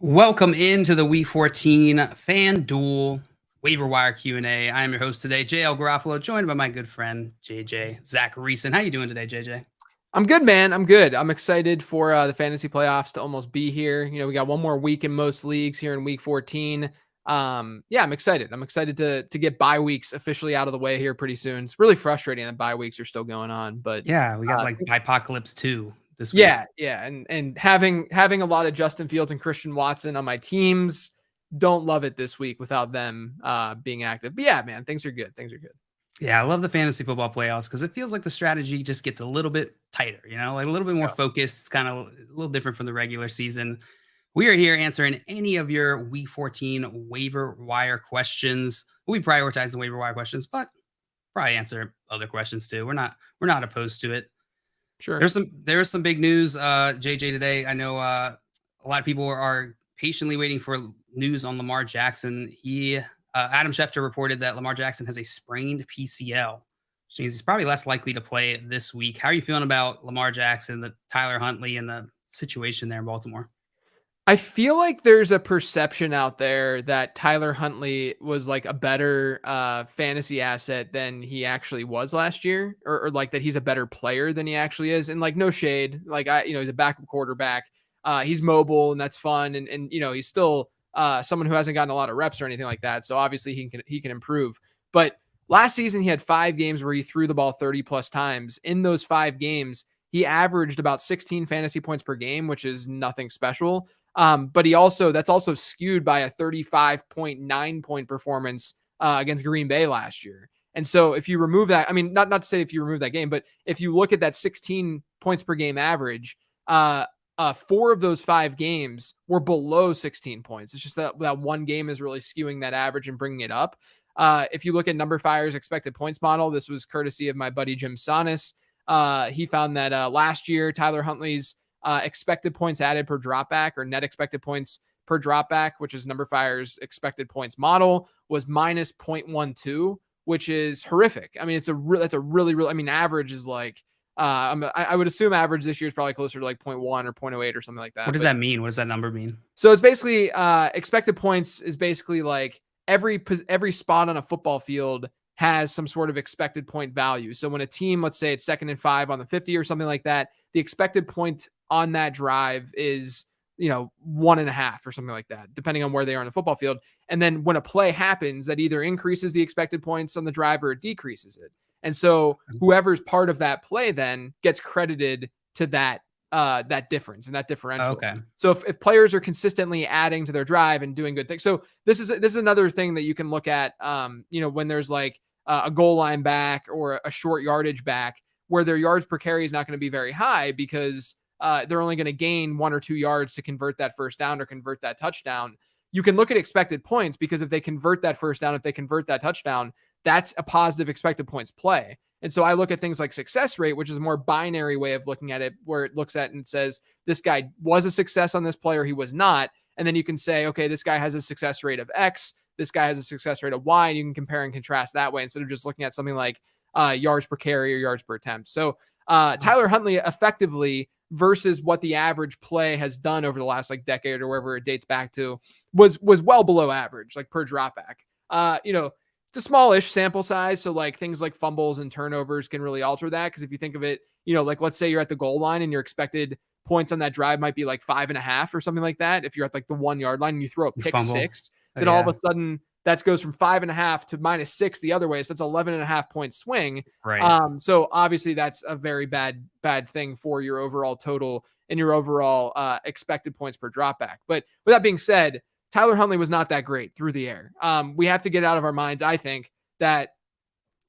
Welcome into the Week 14 FanDuel Waiver Wire Q&A. I am your host today, JL Garofalo, joined by my good friend, JJ Zachariason. How you doing today, JJ? I'm good, man. I'm good. I'm excited for the fantasy playoffs to almost be here. We got one more week in most leagues here in Week 14. I'm excited. I'm excited to get bye weeks officially out of the way here pretty soon. It's really frustrating that bye weeks are still going on, but Yeah, we got like Apocalypse 2 this week. yeah, and having a lot of Justin Fields and Christian Watson on my teams, don't love it this week without them being active. But yeah, man, things are good. Things are good. Yeah, I love the fantasy football playoffs because it feels like the strategy just gets a little bit tighter, like a little bit more focused. It's kind of a little different from the regular season. We are here answering any of your Week 14 waiver wire questions. We prioritize the waiver wire questions, but probably answer other questions too. We're not opposed to it. Sure. There's some big news, JJ, today. I know a lot of people are patiently waiting for news on Lamar Jackson. Adam Schefter reported that Lamar Jackson has a sprained PCL, which means he's probably less likely to play this week. How are you feeling about Lamar Jackson, the Tyler Huntley, and the situation there in Baltimore? I feel like there's a perception out there that Tyler Huntley was like a better fantasy asset than he actually was last year, or like that he's a better player than he actually is. And like, no shade, like he's a backup quarterback. He's mobile and that's fun. And he's still someone who hasn't gotten a lot of reps or anything like that. So obviously he can improve. But last season he had 5 games where he threw the ball 30 plus times. In those 5 games, he averaged about 16 fantasy points per game, which is nothing special. But that's also skewed by a 35.9 point performance against Green Bay last year. And so if you remove that, I mean, not to say if you remove that game, but if you look at that 16 points per game average, 4 of those 5 games were below 16 points. It's just that one game is really skewing that average and bringing it up. If you look at Number Fire's expected points model, this was courtesy of my buddy Jim Sonis. He found that last year, Tyler Huntley's expected points added per dropback, or net expected points per dropback, which is Number Fire's expected points model, was minus 0.12, which is horrific. I mean, that's a really, I mean, average is like, I would assume average this year is probably closer to like 0.1 or 0.08 or something like that. What does that mean? What does that number mean? So it's basically expected points is basically like every spot on a football field has some sort of expected point value. So when a team, let's say it's 2nd and 5 on the 50 or something like that, the expected point on that drive is, 1.5 or something like that, depending on where they are on the football field. And then when a play happens, that either increases the expected points on the drive or it decreases it. And so whoever's part of that play then gets credited to that difference and that differential. Okay. So if players are consistently adding to their drive and doing good things. So this is another thing that you can look at, when there's like a goal line back or a short yardage back, where their yards per carry is not going to be very high because they're only going to gain 1 or 2 yards to convert that first down or convert that touchdown. You can look at expected points because if they convert that first down, if they convert that touchdown, that's a positive expected points play. And so I look at things like success rate, which is a more binary way of looking at it, where it looks at and says, this guy was a success on this play or he was not. And then you can say, okay, this guy has a success rate of X, this guy has a success rate of Y, and you can compare and contrast that way instead of just looking at something like yards per carry or yards per attempt. So Tyler Huntley effectively versus what the average play has done over the last like decade or wherever it dates back to was well below average, like per dropback. It's a smallish sample size. So like things like fumbles and turnovers can really alter that. Cause if you think of it, like let's say you're at the goal line and your expected points on that drive might be like 5.5 or something like that. If you're at like the 1 yard line and you throw a pick six, then all of a sudden that goes from 5.5 to -6 the other way. So that's 11.5 point swing. Right. So obviously that's a very bad thing for your overall total and your overall expected points per dropback. But with that being said, Tyler Huntley was not that great through the air. We have to get out of our minds, I think, that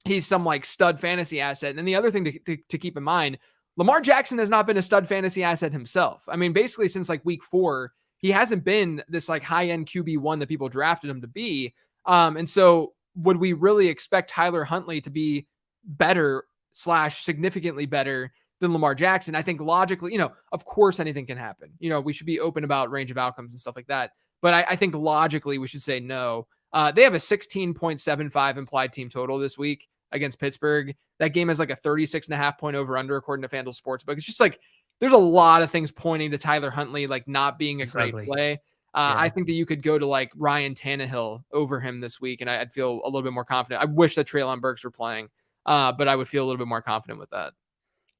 he's some like stud fantasy asset. And then the other thing to keep in mind, Lamar Jackson has not been a stud fantasy asset himself. I mean, basically since like week 4, he hasn't been this like high-end QB1 that people drafted him to be. And so would we really expect Tyler Huntley to be better / significantly better than Lamar Jackson? I think logically, of course anything can happen. We should be open about range of outcomes and stuff like that. But I think logically we should say no. They have a 16.75 implied team total this week against Pittsburgh. That game has like a 36.5 point over under according to FanDuel Sportsbook. It's just like, there's a lot of things pointing to Tyler Huntley like not being a great play. I Yeah. think that you could go to like Ryan Tannehill over him this week, and I'd feel a little bit more confident. I wish that Treylon Burks were playing, but I would feel a little bit more confident with that.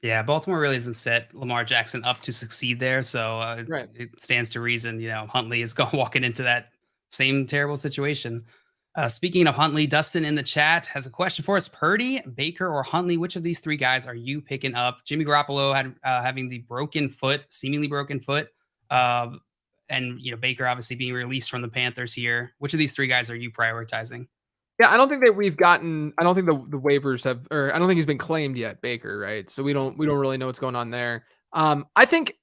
Yeah, Baltimore really hasn't set Lamar Jackson up to succeed there, so Right. it stands to reason. Huntley is going walking into that same terrible situation. Speaking of Huntley, Dustin in the chat has a question for us: Purdy, Baker, or Huntley? Which of these three guys are you picking up? Jimmy Garoppolo had having the broken foot, seemingly broken foot, uh, and Baker obviously being released from the Panthers here. Which of these three guys are you prioritizing? Yeah, I don't think that we've gotten. I don't think the waivers have, or I don't think he's been claimed yet, Baker. Right, so we don't really know what's going on there. I think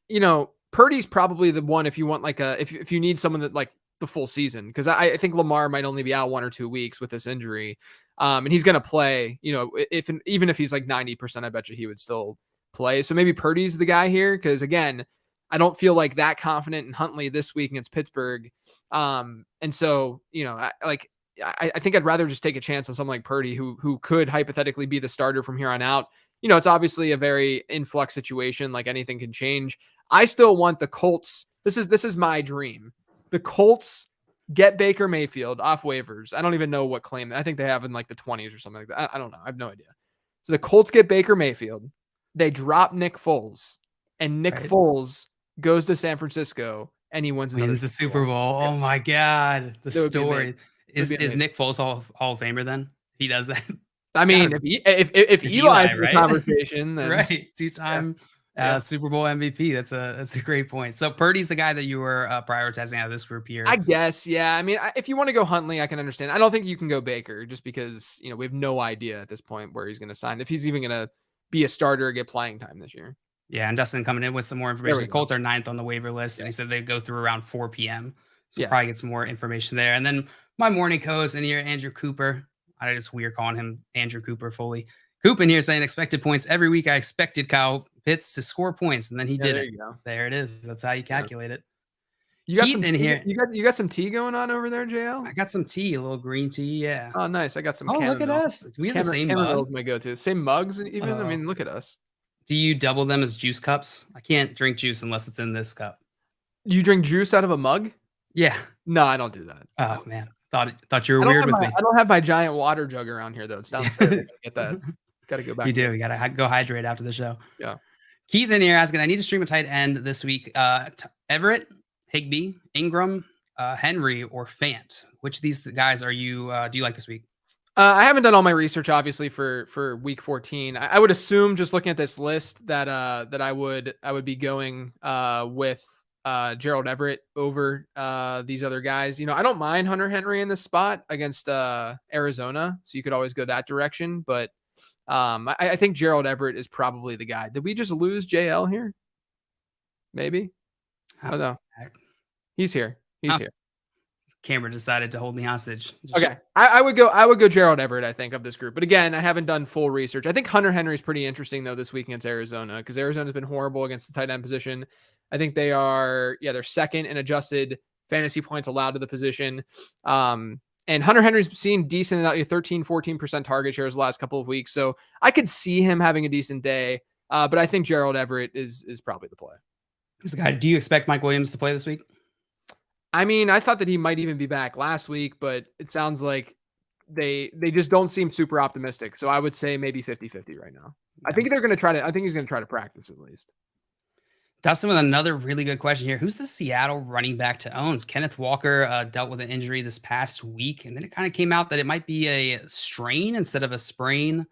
Purdy's probably the one if you want like if you need someone that like the full season, because I think Lamar might only be out 1 or 2 weeks with this injury, and he's gonna play. Even if he's like 90%, I bet you he would still play. So maybe Purdy's the guy here, because again, I don't feel like that confident in Huntley this week against Pittsburgh. And so I think I'd rather just take a chance on someone like Purdy, who could hypothetically be the starter from here on out. It's obviously a very influx situation. Like anything can change. I still want the Colts. This is my dream. The Colts get Baker Mayfield off waivers. I don't even know what claim. I think they have in like the 20s or something like that. I don't know. I have no idea. So the Colts get Baker Mayfield. They drop Nick Foles, and Nick Foles goes to San Francisco and he wins the Super Bowl. Yeah. Oh my God, the story. Is amazing. Nick Foles Hall of Famer then? He does that. I mean, if Eli's in the right? conversation, then Right, two-time Super Bowl MVP. That's a great point. So Purdy's the guy that you were prioritizing out of this group here. I guess, yeah. I mean, if you want to go Huntley, I can understand. I don't think you can go Baker just because we have no idea at this point where he's going to sign, if he's even going to be a starter or get playing time this year. Yeah, and Dustin coming in with some more information. The Colts are 9th on the waiver list, and he said they go through around 4 p.m. So we'll probably get some more information there. And then my morning coach in here, Andrew Cooper. I just weird calling him Andrew Cooper fully. Coop in here saying expected points every week. I expected Kyle Pitts to score points, and then he did it. There it is. That's how you calculate it. You got some in here. You got some tea going on over there, JL? I got some tea, a little green tea. Yeah. Oh, nice. I got some. Oh, look at us. We have the same mug. My go-to. Same mugs, even. I mean, look at us. Do you double them as juice cups? I can't drink juice unless it's in this cup. You drink juice out of a mug? Yeah. No, I don't do that. Oh man, thought you were weird with me. I don't have my giant water jug around here though. It's downstairs. I gotta get that. Got to go back. You do. You gotta go hydrate after the show. Yeah. Keith in here asking, I need to stream a tight end this week. Everett, Higbee, Ingram, Henry, or Fant. Which of these guys are you? Do you like this week? I haven't done all my research, obviously, for week 14. I would assume, just looking at this list, that I would be going with Gerald Everett over these other guys. I don't mind Hunter Henry in this spot against Arizona, so you could always go that direction. But I think Gerald Everett is probably the guy. Did we just lose JL here? Maybe. I don't know. He's here. He's here. Cameron decided to hold me hostage. Okay. I would go Gerald Everett, I think, of this group. But again, I haven't done full research. I think Hunter Henry is pretty interesting, though, this week against Arizona, because Arizona's been horrible against the tight end position. I think they're second in adjusted fantasy points allowed to the position. And Hunter Henry's seen decent, 13-14% target shares the last couple of weeks. So I could see him having a decent day. But I think Gerald Everett is probably the play. This guy, do you expect Mike Williams to play this week? I mean, I thought that he might even be back last week, but it sounds like they just don't seem super optimistic. So I would say maybe 50-50 right now. Yeah. I think he's going to try to practice at least. Dustin with another really good question here. Who's the Seattle running back to own? Kenneth Walker dealt with an injury this past week, and then it kind of came out that it might be a strain instead of a sprain.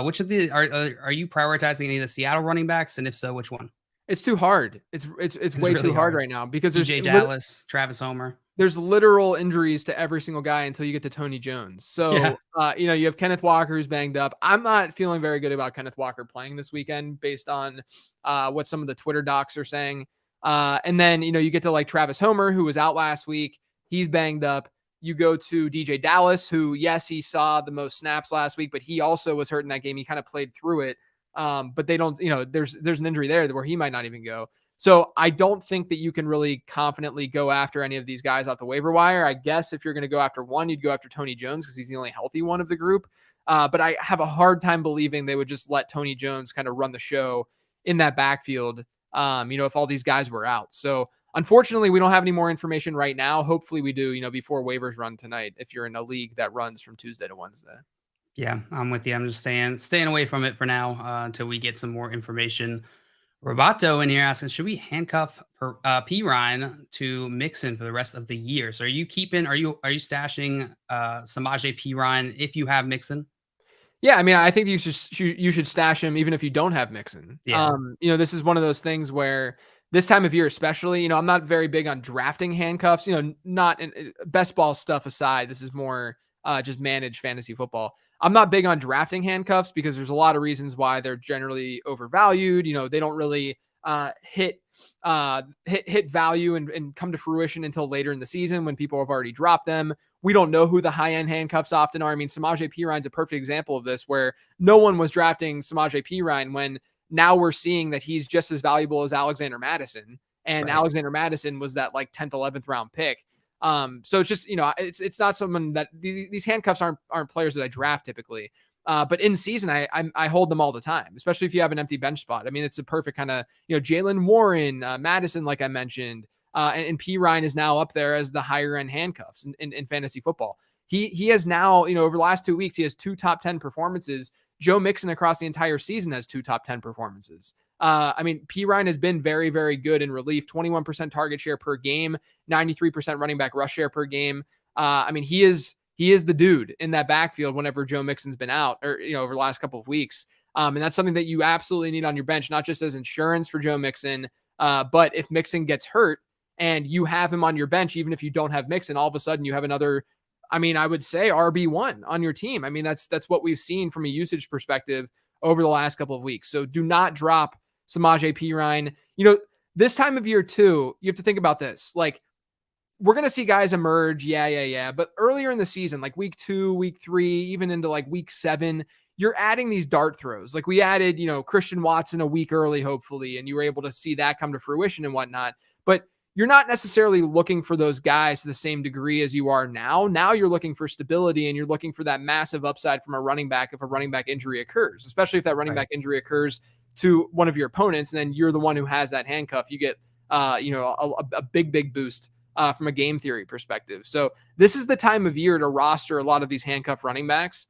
Which of the are you prioritizing any of the Seattle running backs? And if so, which one? It's too hard. It's way really too hard right now because there's JJ Dallas, Travis Homer. There's literal injuries to every single guy until you get to Tony Jones. So, you have Kenneth Walker who's banged up. I'm not feeling very good about Kenneth Walker playing this weekend based on what some of the Twitter docs are saying. And then, you get to like Travis Homer, who was out last week. He's banged up. You go to DJ Dallas, who, yes, he saw the most snaps last week, but he also was hurt in that game. He kind of played through it. But they don't, there's an injury there where he might not even go. So I don't think that you can really confidently go after any of these guys off the waiver wire. I guess if you're going to go after one, you'd go after Tony Jones because he's the only healthy one of the group. But I have a hard time believing they would just let Tony Jones kind of run the show in that backfield, if all these guys were out. So Unfortunately, we don't have any more information right now. Hopefully we do, before waivers run tonight, if you're in a league that runs from Tuesday to Wednesday. Yeah, I'm with you. I'm just staying away from it for now until we get some more information. Roboto in here asking, should we handcuff P Ryan to Mixon for the rest of the year? So are you stashing Samaje P Ryan if you have Mixon? Yeah, I mean, I think you should stash him even if you don't have Mixon. Yeah, This is one of those things where this time of year, especially, I'm not very big on drafting handcuffs. Not best ball stuff aside. This is more just managed fantasy football. I'm not big on drafting handcuffs because there's a lot of reasons why they're generally overvalued. They don't really hit value and come to fruition until later in the season when people have already dropped them. We don't know who the high-end handcuffs often are. I mean, Samaje Perine a perfect example of this, where no one was drafting Samaje Perine when now we're seeing that he's just as valuable as Alexander Madison. And right. Alexander Madison was that like 10th, 11th round pick. So it's just, it's not someone that these handcuffs aren't players that I draft typically. But in season, I hold them all the time, especially if you have an empty bench spot. I mean, it's a perfect kind of, Jalen Warren, Madison, like I mentioned, and P Ryan is now up there as the higher end handcuffs in fantasy football. He has now, over the last 2 weeks, he has 2 top 10 performances. Joe Mixon across the entire season has 2 top 10 performances. I mean, P Ryan has been very, very good in relief, 21% target share per game, 93% running back rush share per game. I mean, he is the dude in that backfield whenever Joe Mixon's been out or, over the last couple of weeks. And that's something that you absolutely need on your bench, not just as insurance for Joe Mixon, but if Mixon gets hurt and you have him on your bench, even if you don't have Mixon, all of a sudden you have another, I mean, I would say RB1 on your team. I mean, that's what we've seen from a usage perspective over the last couple of weeks. So do not drop Samaje Perine. This time of year too, you have to think about this. Like, we're going to see guys emerge. Yeah. But earlier in the season, like week 2, week 3, even into like week 7, you're adding these dart throws. Like we added, Christian Watson a week early, hopefully, and you were able to see that come to fruition and whatnot. But you're not necessarily looking for those guys to the same degree as you are now. Now you're looking for stability and you're looking for that massive upside from a running back if a running back injury occurs, especially if that running back injury occurs to one of your opponents, and then you're the one who has that handcuff. You get, a big boost from a game theory perspective. So this is the time of year to roster a lot of these handcuff running backs,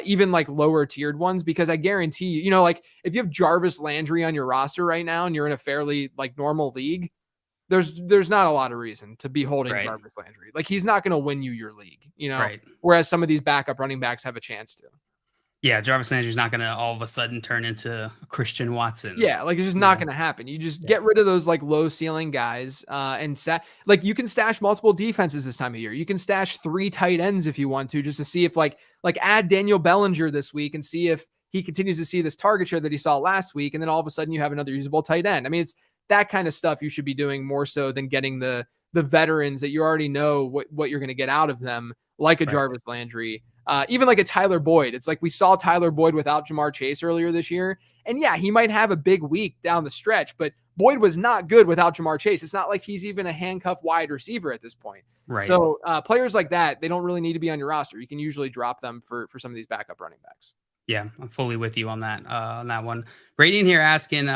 even like lower tiered ones, because I guarantee you, like if you have Jarvis Landry on your roster right now and you're in a fairly like normal league, there's not a lot of reason to be holding Jarvis Landry. Like he's not going to win you your league, Right. Whereas some of these backup running backs have a chance to. Yeah, Jarvis Landry's not going to all of a sudden turn into Christian Watson. Yeah, like it's just not going to happen. You just get rid of those like low ceiling guys and like you can stash multiple defenses this time of year. You can stash 3 tight ends if you want to, just to see if like add Daniel Bellinger this week and see if he continues to see this target share that he saw last week. And then all of a sudden you have another usable tight end. I mean, it's that kind of stuff you should be doing more so than getting the veterans that you already know what you're going to get out of them, like a Jarvis Landry. Even like a Tyler Boyd. It's like we saw Tyler Boyd without Jamar Chase earlier this year. And yeah, he might have a big week down the stretch, but Boyd was not good without Jamar Chase. It's not like he's even a handcuff wide receiver at this point. Right. So players like that, they don't really need to be on your roster. You can usually drop them for some of these backup running backs. Yeah, I'm fully with you on that one. Brady in here asking,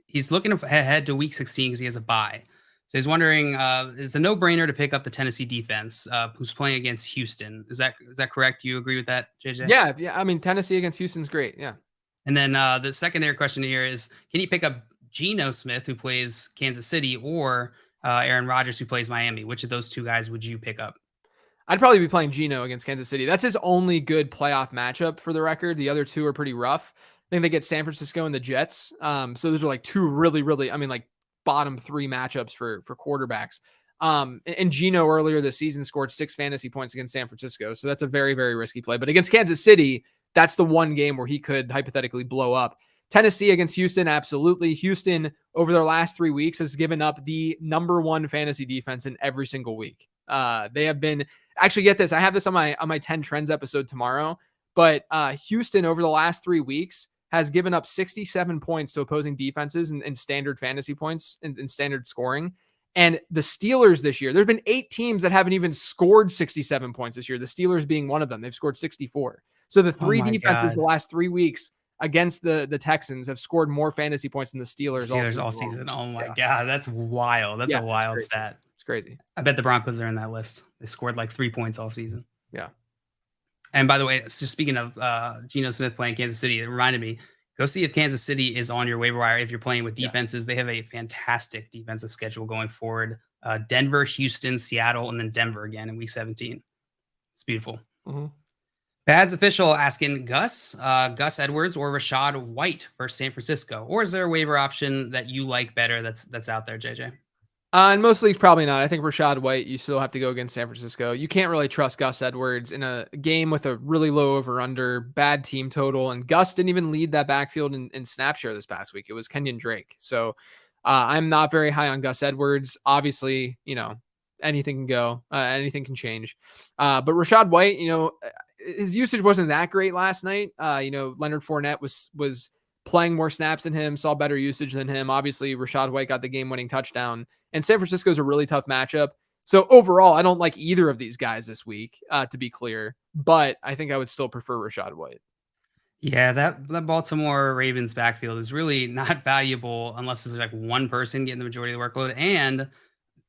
he's looking ahead to week 16 because he has a bye. So he's wondering, is a no-brainer to pick up the Tennessee defense who's playing against Houston? Is that correct? You agree with that, JJ? Yeah. I mean, Tennessee against Houston's great. Yeah. And then the secondary question here is, can you pick up Geno Smith, who plays Kansas City, or Aaron Rodgers, who plays Miami? Which of those 2 guys would you pick up? I'd probably be playing Geno against Kansas City. That's his only good playoff matchup for the record. The other 2 are pretty rough. I think they get San Francisco and the Jets. So those are like 2 really, I mean, like bottom 3 matchups for quarterbacks. And Geno earlier this season scored 6 fantasy points against San Francisco. So that's a very, very risky play. But against Kansas City, that's the one game where he could hypothetically blow up. Tennessee against Houston, absolutely. Houston, over their last 3 weeks, has given up the number 1 fantasy defense in every single week. They have been, actually get this, I have this on my 10 trends episode tomorrow, but Houston over the last 3 weeks has given up 67 points to opposing defenses in standard fantasy points in standard scoring. And the Steelers this year, there's been 8 teams that haven't even scored 67 points this year. The Steelers being one of them. They've scored 64. So the 3 defenses the last 3 weeks against the Texans have scored more fantasy points than the Steelers All season. Oh my Yeah. God, that's wild. That's a wild stat. It's crazy. I bet the Broncos are in that list. They scored like 3 points all season. Yeah. And by the way, just speaking of Geno Smith playing Kansas City, it reminded me, go see if Kansas City is on your waiver wire if you're playing with defenses. They have a fantastic defensive schedule going forward. Denver, Houston, Seattle, and then Denver again in week 17. It's beautiful. Mm-hmm. Bad's official asking Gus Edwards or Rashad White for San Francisco. Or is there a waiver option that you like better that's out there, JJ? And most leagues, probably not. I think Rashad White, you still have to go against San Francisco. You can't really trust Gus Edwards in a game with a really low over-under, bad team total. And Gus didn't even lead that backfield in snap share this past week. It was Kenyon Drake. So I'm not very high on Gus Edwards. Obviously, anything can go. Anything can change. But Rashad White, his usage wasn't that great last night. Leonard Fournette was playing more snaps than him, saw better usage than him. Obviously, Rashad White got the game-winning touchdown. And San Francisco is a really tough matchup. So overall, I don't like either of these guys this week, to be clear. But I think I would still prefer Rashad White. Yeah, that Baltimore Ravens backfield is really not valuable unless there's like one person getting the majority of the workload. And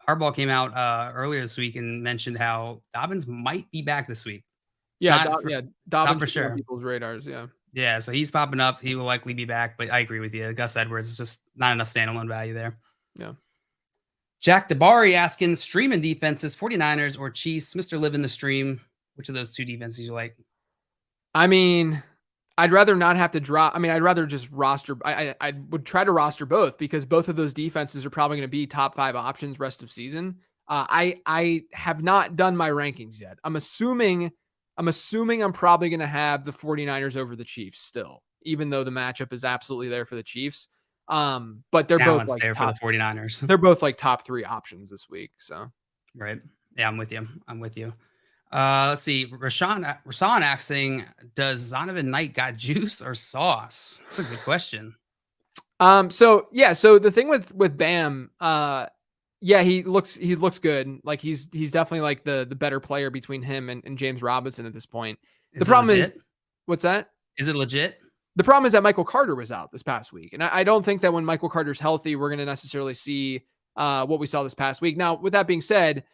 Harbaugh came out earlier this week and mentioned how Dobbins might be back this week. Dobbins for sure on people's radars. Yeah, so he's popping up. He will likely be back, but I agree with you. Gus Edwards is just not enough standalone value there. Yeah. Jack DeBari asking streaming defenses, 49ers or Chiefs. Mr. Live in the stream. Which of those two defenses you like? I mean, I'd rather not have to drop. I mean, I'd rather just roster. I would try to roster both because both of those defenses are probably going to be top 5 options rest of season. I have not done my rankings yet. I'm assuming I'm probably going to have the 49ers over the Chiefs still, even though the matchup is absolutely there for the Chiefs. But they're both like there top, for the 49ers. They're both like top 3 options this week. So, right. Yeah, I'm with you. Let's see. Rashawn asking, does Zonovan Knight got juice or sauce? That's a good question. So the thing with Bam, he looks good. Like he's definitely like the better player between him and James Robinson at this point. The problem is, what's that? Is it legit? The problem is that Michael Carter was out this past week. And I don't think that when Michael Carter's healthy, we're going to necessarily see what we saw this past week. Now, with that being said,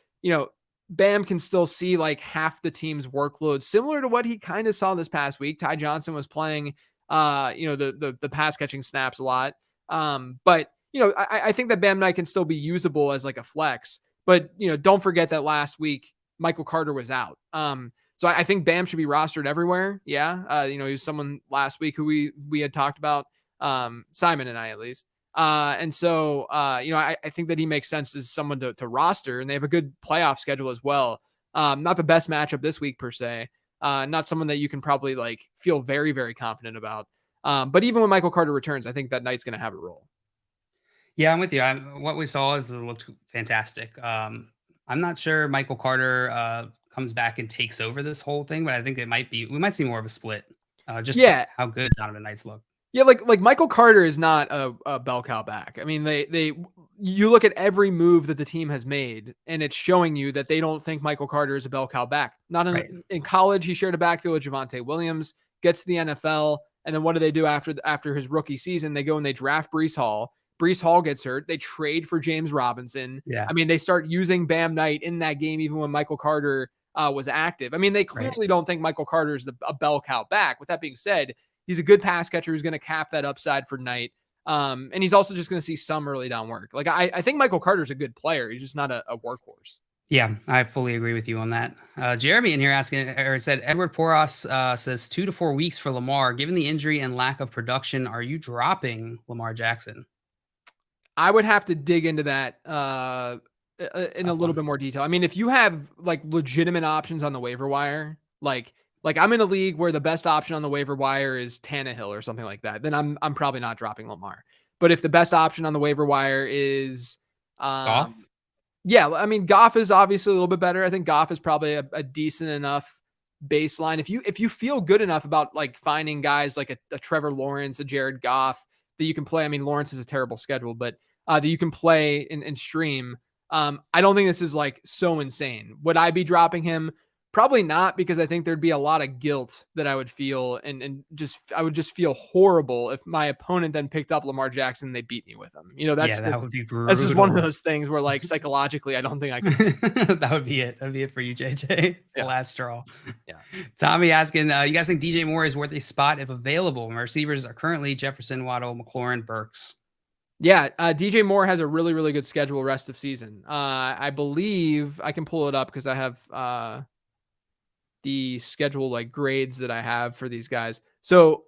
Bam can still see like half the team's workload, similar to what he kind of saw this past week. Ty Johnson was playing, the pass catching snaps a lot. But I think that Bam Knight can still be usable as like a flex. But don't forget that last week Michael Carter was out. So I think Bam should be rostered everywhere. Yeah, he was someone last week who we had talked about, Simon and I at least. And so I think that he makes sense as someone to roster, and they have a good playoff schedule as well. Not the best matchup this week per se. Not someone that you can probably like feel very, very confident about. But even when Michael Carter returns, I think that Knight's going to have a role. Yeah, I'm with you. What we saw is it looked fantastic. I'm not sure Michael Carter comes back and takes over this whole thing, but I think we might see more of a split. How good Donovan Knight's look. Yeah, like Michael Carter is not a bell cow back. I mean, you look at every move that the team has made, and it's showing you that they don't think Michael Carter is a bell cow back. Not in college, he shared a backfield with Javonte Williams, gets to the NFL, and then what do after his rookie season? They go and they draft Breece Hall. Breece Hall gets hurt. They trade for James Robinson. Yeah. I mean, they start using Bam Knight in that game, even when Michael Carter was active. I mean, they clearly don't think Michael Carter is a bell cow back. With that being said, he's a good pass catcher who's going to cap that upside for Knight. And he's also just going to see some early down work. Like I think Michael Carter's a good player. He's just not a workhorse. Yeah, I fully agree with you on that. Jeremy in here said Edward Poros says 2 to 4 weeks for Lamar. Given the injury and lack of production, are you dropping Lamar Jackson? I would have to dig into that in a little bit more detail. I mean, if you have like legitimate options on the waiver wire, like I'm in a league where the best option on the waiver wire is Tannehill or something like that, then I'm probably not dropping Lamar. But if the best option on the waiver wire is Goff? Yeah, I mean, Goff is obviously a little bit better. I think Goff is probably a decent enough baseline. If you feel good enough about like finding guys like a Trevor Lawrence, a Jared Goff that you can play. I mean, Lawrence has a terrible schedule, but that you can play and stream. I don't think this is like so insane. Would I be dropping him? Probably not, because I think there'd be a lot of guilt that I would feel, and I would just feel horrible if my opponent then picked up Lamar Jackson and they beat me with him. Yeah, that would be that's just one of brutal. those things where, like, psychologically, I don't think I could. That would be it. That'd be it for you, JJ. It's the Yeah. last straw. Yeah. Tommy asking, you guys think DJ Moore is worth a spot if available? My receivers are currently Jefferson, Waddle, McLaurin, Burks. Yeah, DJ Moore has a really, really good schedule rest of season. I believe I can pull it up because I have the schedule, like, grades that I have for these guys. So,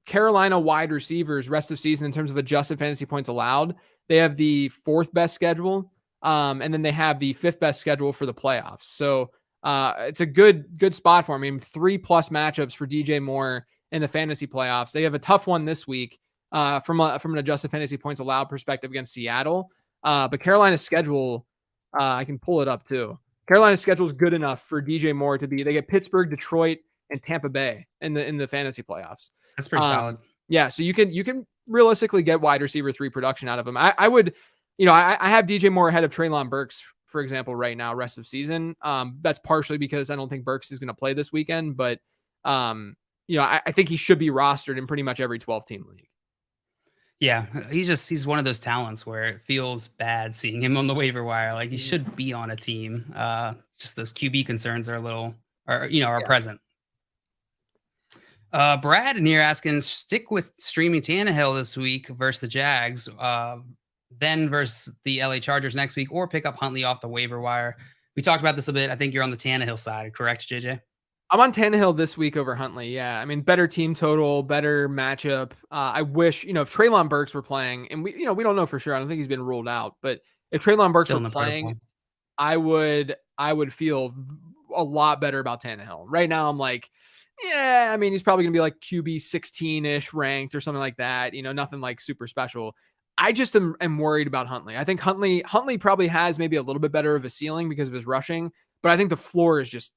Carolina wide receivers rest of season in terms of adjusted fantasy points allowed, they have the 4th best schedule. And then they have the 5th best schedule for the playoffs. So, it's a good spot for him. I mean, 3+ matchups for DJ Moore in the fantasy playoffs. They have a tough one this week, from an adjusted fantasy points allowed perspective against Seattle. But Carolina's schedule, I can pull it up too. Carolina's schedule is good enough for DJ Moore to be. They get Pittsburgh, Detroit, and Tampa Bay in the fantasy playoffs. That's pretty solid. Yeah, so you can realistically get wide receiver 3 production out of him. I would, I have DJ Moore ahead of Treylon Burks, for example, right now, rest of season. That's partially because I don't think Burks is going to play this weekend, but I think he should be rostered in pretty much every 12-team league. Yeah, he's one of those talents where it feels bad seeing him on the waiver wire. Like, he should be on a team. Just those QB concerns are present. Brad in here asking, stick with streaming Tannehill this week versus the Jags, then versus the LA Chargers next week, or pick up Huntley off the waiver wire. We talked about this a bit. I think you're on the Tannehill side, correct, JJ? I'm on Tannehill this week over Huntley. Yeah. I mean, better team total, better matchup. I wish, if Treylon Burks were playing, and we don't know for sure. I don't think he's been ruled out, but if Treylon Burks were playing, I would feel a lot better about Tannehill. Right now, I'm like, yeah, I mean, he's probably gonna be like QB 16-ish ranked or something like that. Nothing like super special. I just am worried about Huntley. I think Huntley probably has maybe a little bit better of a ceiling because of his rushing, but I think the floor is just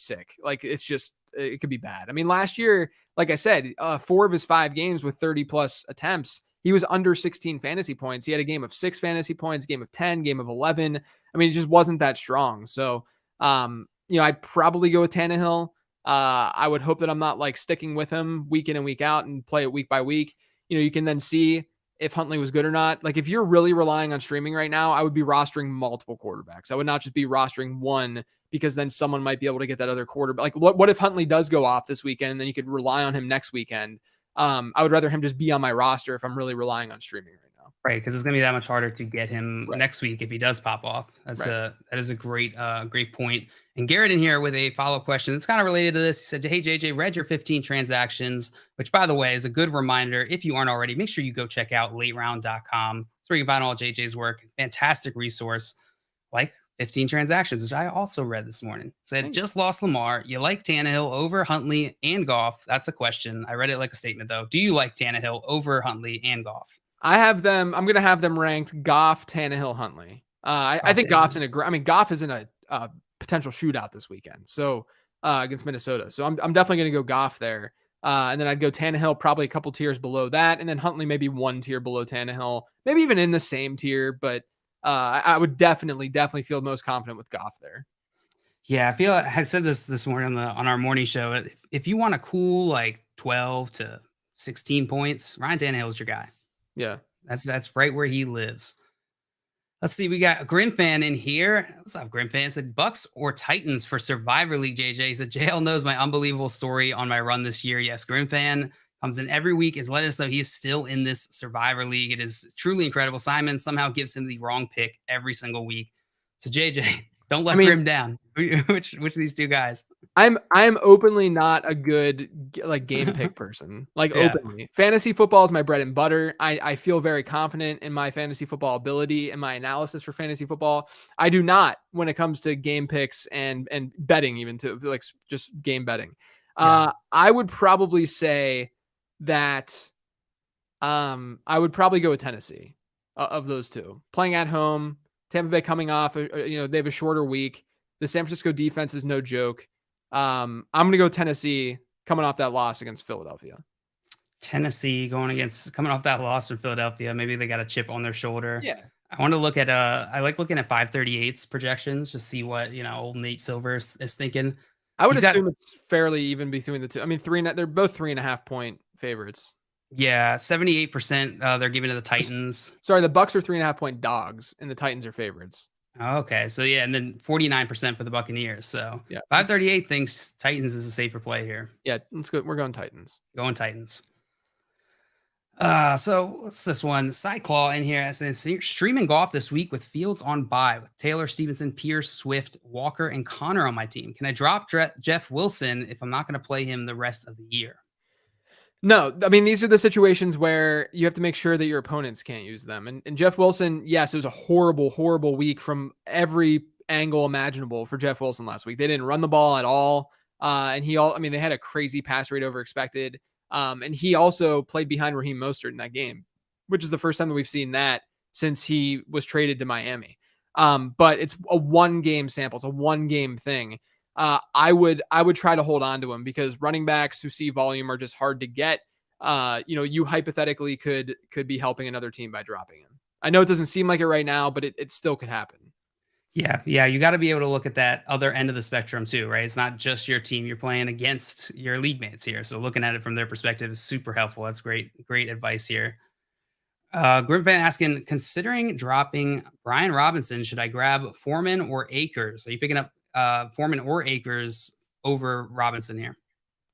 sick. Like, it could be bad. I mean, last year, like I said, 4 of his 5 games with 30+ attempts, he was under 16 fantasy points. He had a game of 6 fantasy points, game of 10, game of 11. I mean, it just wasn't that strong. So, I'd probably go with Tannehill. I would hope that I'm not like sticking with him week in and week out and play it week by week. You can then see if Huntley was good or not. Like, if you're really relying on streaming right now, I would be rostering multiple quarterbacks. I would not just be rostering one, because then someone might be able to get that other quarterback. Like, what if Huntley does go off this weekend and then you could rely on him next weekend? I would rather him just be on my roster if I'm really relying on streaming right now. Right, because it's going to be that much harder to get him next week if he does pop off. That is a great point. And Garrett in here with a follow-up question that's kind of related to this. He said, hey, JJ, read your 15 transactions, which, by the way, is a good reminder. If you aren't already, make sure you go check out lateround.com. That's where you can find all JJ's work. Fantastic resource, like 15 transactions, which I also read this morning. Said, just lost Lamar. You like Tannehill over Huntley and Goff? That's a question. I read it like a statement, though. Do you like Tannehill over Huntley and Goff? I'm going to have them ranked Goff, Tannehill, Huntley. I think Goff's Goff is in a potential shootout this weekend. So against Minnesota. So I'm definitely going to go Goff there. And then I'd go Tannehill probably a couple tiers below that. And then Huntley maybe 1 tier below Tannehill, maybe even in the same tier. But I would definitely feel most confident with Goff there. Yeah, I said this morning on our morning show. If you want a cool like 12 to 16 points, Ryan Tannehill is your guy. Yeah, that's right where he lives. Let's see. We got a Grim fan in here. What's up, Grim fan? It said Bucks or Titans for Survivor League, JJ. He said JL knows my unbelievable story on my run this year. Yes, Grim fan comes in every week, is letting us know he's still in this Survivor League. It is truly incredible. Simon somehow gives him the wrong pick every single week. So JJ, don't let Grim down. Which of these two guys? I'm openly not a good like game pick person. Like openly. Fantasy football is my bread and butter. I feel very confident in my fantasy football ability and my analysis for fantasy football. I do not when it comes to game picks and betting, even to like just game betting. I would probably say that I would probably go with Tennessee of those two. Playing at home, Tampa Bay coming off, they have a shorter week. The San Francisco defense is no joke. I'm going to go Tennessee coming off that loss against Philadelphia. Tennessee coming off that loss from Philadelphia. Maybe they got a chip on their shoulder. Yeah. I want to look at I like looking at 538's projections, just see what, old Nate Silver is thinking. I would He's got assume it's fairly even between the two. I mean, they're both 3.5 point favorites. yeah, 78% they're giving to the Titans. Sorry, the Bucks are 3.5 point dogs, and the Titans are favorites. Okay, so yeah, and then 49% for the Buccaneers. So Yeah, 538 thinks Titans is a safer play here. yeah, let's go. We're going Titans. Going Titans. So what's this one? Cyclaw in here says streaming golf this week with Fields on bye with Taylor Stevenson, Pierce, Swift, Walker, and Connor on my team. Can I drop Jeff Wilson if I'm not going to play him the rest of the year? No, I mean, these are the situations where you have to make sure that your opponents can't use them. And Jeff Wilson, yes, it was a horrible, horrible week from every angle imaginable for Jeff Wilson last week. They didn't run the ball at all. They had a crazy pass rate over expected. And he also played behind Raheem Mostert in that game, which is the first time that we've seen that since he was traded to Miami. But it's a 1-game sample. It's a 1-game thing. I would try to hold on to him because running backs who see volume are just hard to get. You hypothetically could be helping another team by dropping him. I know it doesn't seem like it right now, but it still could happen. Yeah. You got to be able to look at that other end of the spectrum too, right? It's not just your team. You're playing against your league mates here. So looking at it from their perspective is super helpful. That's great advice here. Grim Fan asking, considering dropping Brian Robinson, should I grab Foreman or Akers? Are you picking up Foreman or Akers over Robinson here?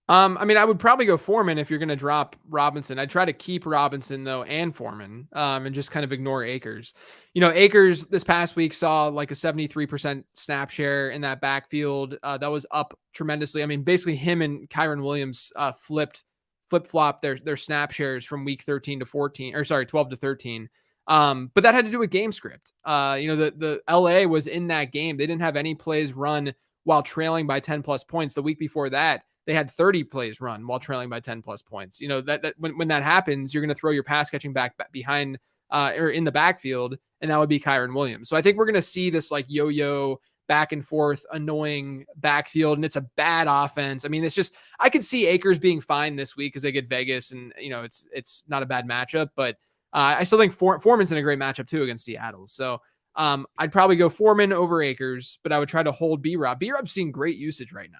I would probably go Foreman if you're going to drop Robinson. I'd try to keep Robinson though and Foreman, and just kind of ignore Akers. Akers this past week saw like a 73% snap share in that backfield. That was up tremendously. I mean, basically him and Kyron Williams flip-flop their snap shares from week 13 to 14, or sorry, 12 to 13. But that had to do with game script. The LA was in that game. They didn't have any plays run while trailing by 10 plus points. The week before that, they had 30 plays run while trailing by 10 plus points. That when that happens, you're going to throw your pass catching back behind or in the backfield, and that would be Kyron Williams. So I think we're going to see this like yo-yo back and forth, annoying backfield, and it's a bad offense. I mean, it's just, I could see Akers being fine this week because they get Vegas, and it's not a bad matchup, but I still think Foreman's in a great matchup too against Seattle. So I'd probably go Foreman over Akers, but I would try to hold B-Rob. B-Rob's seeing great usage right now.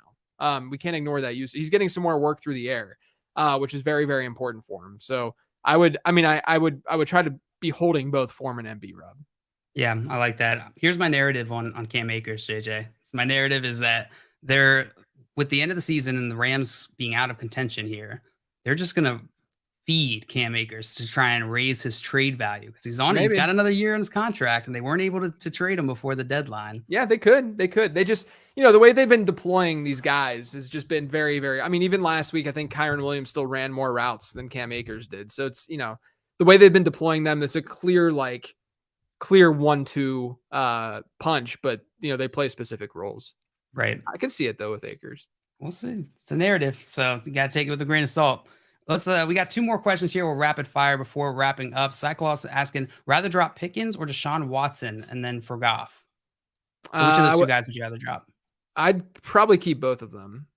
We can't ignore that use. He's getting some more work through the air, which is very, very important for him. So I would try to be holding both Foreman and B-Rob. Yeah, I like that. Here's my narrative on Cam Akers, JJ. So my narrative is that they're, with the end of the season and the Rams being out of contention here, they're just going to feed Cam Akers to try and raise his trade value because he's got another year in his contract and they weren't able to trade him before the deadline. Yeah, they could. They just, the way they've been deploying these guys has just been very, very, even last week, I think Kyron Williams still ran more routes than Cam Akers did. So it's, the way they've been deploying them, it's a clear 1-2 punch, but they play specific roles. Right. I can see it though with Akers. We'll see. It's a narrative, so you got to take it with a grain of salt. We got 2 more questions here. We'll rapid fire before wrapping up. Cyclops asking, rather drop Pickens or Deshaun Watson and then for Goff? So which of those 2 guys would you rather drop? I'd probably keep both of them.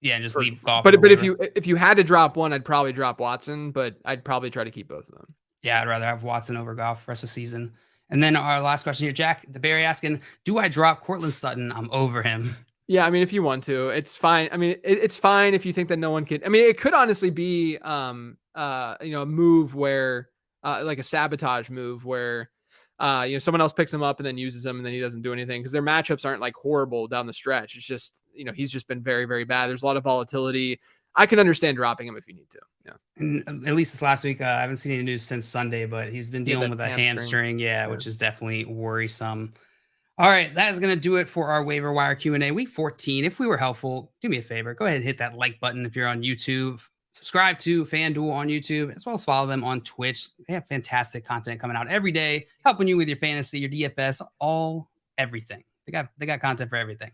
Yeah, and just leave Goff. But if you had to drop one, I'd probably drop Watson, but I'd probably try to keep both of them. Yeah, I'd rather have Watson over Goff rest of the season. And then our last question here, Jack DeBerry asking, do I drop Cortland Sutton? I'm over him. Yeah, if you want to, it's fine. It's fine if you think that no one can. It could honestly be, a move where, like a sabotage move where, someone else picks him up and then uses him and then he doesn't do anything because their matchups aren't like horrible down the stretch. It's just, he's just been very, very bad. There's a lot of volatility. I can understand dropping him if you need to. Yeah. And at least this last week, I haven't seen any news since Sunday, but he's been dealing with a hamstring. Yeah, which is definitely worrisome. All right, that is going to do it for our waiver wire Q&A week 14. If we were helpful, do me a favor. Go ahead and hit that like button if you're on YouTube. Subscribe to FanDuel on YouTube, as well as follow them on Twitch. They have fantastic content coming out every day, helping you with your fantasy, your DFS, everything. They got content for everything.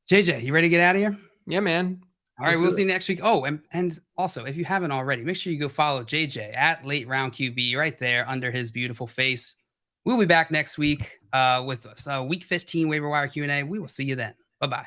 JJ, you ready to get out of here? Yeah, man. All right, we'll see you next week. Oh, and also, if you haven't already, make sure you go follow JJ at Late Round QB right there under his beautiful face. We'll be back next week with week 15 waiver wire Q&A. We will see you then. Bye-bye.